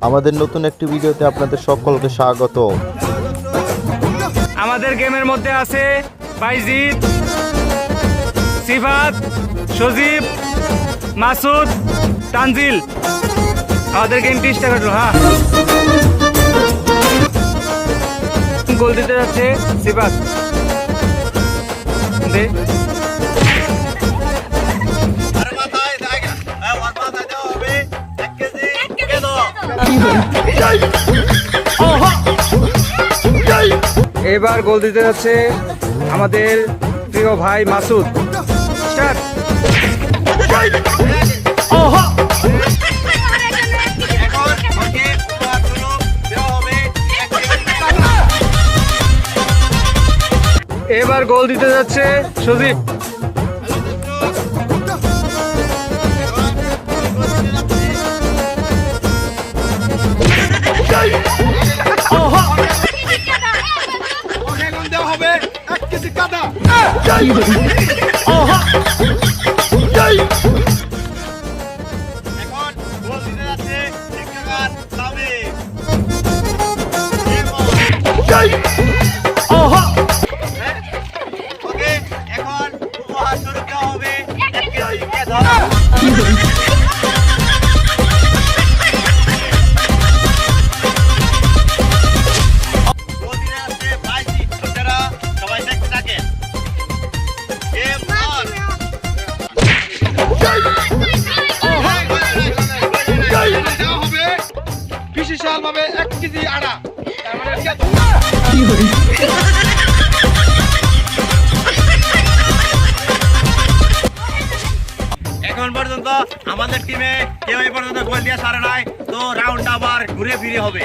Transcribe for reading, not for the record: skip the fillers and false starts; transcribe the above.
আমাদের নতুন একটি ভিডিওতে আপনাদের সকলকে স্বাগত। আমাদের গেমের মধ্যে আছে বাইজিৎ, সিফাত, সজীব, মাসুদ, তানজিল। আমাদের গেমটি স্টার্ট হলো। হ্যাঁ, গোল দিতে যাচ্ছে সিফাত। দে এবার গোল দিতে যাচ্ছে আমাদের প্রিয় ভাই মাসুদ। স্টার্ট। এবার গোল দিতে যাচ্ছে সজীব। বিশাল ভাবে 1 কেজি আড়া। এখন পর্যন্ত আমাদের টিমে কেউ এই পর্যন্ত গোল দিয়ে সারে নাই, তো রাউন্ড আবার ঘুরে ফিরে হবে।